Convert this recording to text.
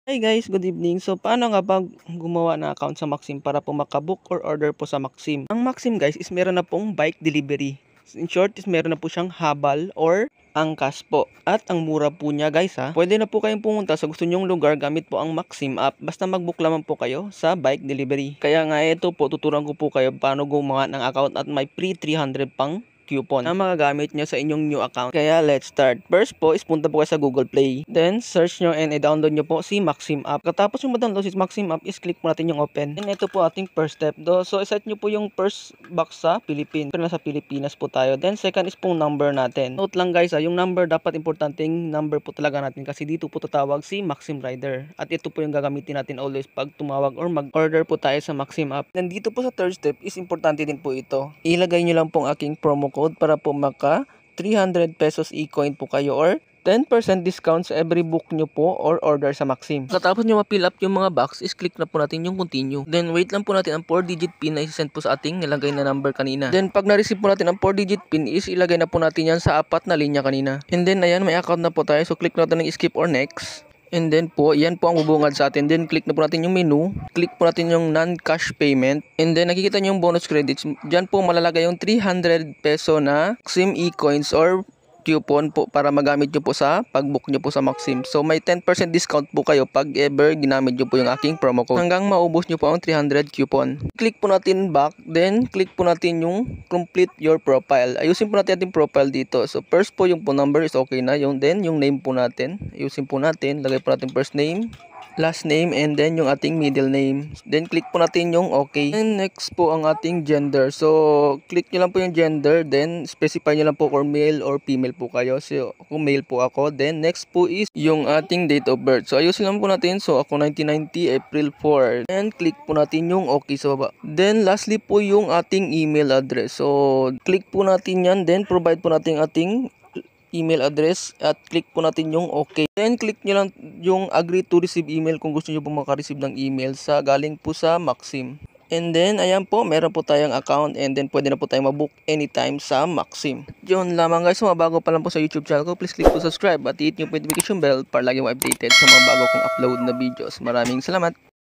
Hi guys, good evening. So paano nga ba gumawa ng account sa Maxim para po makabook or order po sa Maxim? Ang Maxim guys is meron na pong bike delivery. In short is meron na po siyang habal or angkas po. At ang mura po niya guys ha. Pwede na po kayong pumunta sa gusto nyong lugar gamit po ang Maxim app. Basta mag-book lamang po kayo sa bike delivery. Kaya nga ito po tuturuan ko po kayo paano gumawa ng account at may free 300 pang coupon na magagamit nyo sa inyong new account. Kaya let's start. First po is punta po kayo sa Google Play. Then search nyo and i-download nyo po si Maxim app. Katapos yung ma-download si Maxim app is click mo natin yung open. And ito po ating first step. So iset nyo po yung first box sa Philippines. Pero nasa Pilipinas po tayo. Then second is pong number natin. Note lang guys yung number dapat importanteng number po talaga natin kasi dito po tatawag si Maxim Rider. At ito po yung gagamitin natin always pag tumawag or mag-order po tayo sa Maxim app. Then dito po sa third step is importante din po ito. Ilagay nyo lang pong aking promo code para po maka 300 pesos e-coin po kayo or 10% discount sa every book nyo po or order sa Maxim. Katapos nyo ma-fill up yung mga box is click na po natin yung continue. Then wait lang po natin ang 4-digit pin na isasend po sa ating nilagay na number kanina. Then pag na-receive po natin ang 4-digit pin is ilagay na po natin yan sa 4 na linya kanina. And then ayan may account na po tayo so click natin ng skip or next. And then po, yan po ang bubungad sa atin. Then click na po natin yung menu. Click po natin yung non-cash payment. And then nakikita nyo yung bonus credits. Diyan po malalagay yung 300 peso na Maxim e-coins or coupon po para magamit nyo po sa pag-book nyo po sa Maxim. So may 10% discount po kayo pag ever ginamit nyo po yung aking promo code. Hanggang maubos nyo po ang 300 coupon. Click po natin back. Then click po natin yung complete your profile. Ayusin po natin ating profile dito. So first po yung phone number is okay na. Then yung name po natin. Ayusin po natin. Lagay po natin first name, last name, and then yung ating middle name. Then click po natin yung okay. And next po ang ating gender. So click nyo lang po yung gender. Then specify nyo lang po kung male or female po kayo. So kung male po ako. Then next po is yung ating date of birth. So ayusin lang po natin. So ako 1990 April 4. And click po natin yung okay sa baba. Then lastly po yung ating email address. So click po natin yan. Then provide po natin ating email address at click po natin yung okay. Then click nyo lang yung agree to receive email kung gusto nyo po makareceive ng email sa galing po sa Maxim. And then ayan po, meron po tayong account and then pwede na po tayong mabook anytime sa Maxim. Yun lamang guys, mga bago pa lang po sa YouTube channel ko, please click po subscribe at hit nyo po notification bell para lagi mo updated sa mga bago kong upload na videos. Maraming salamat!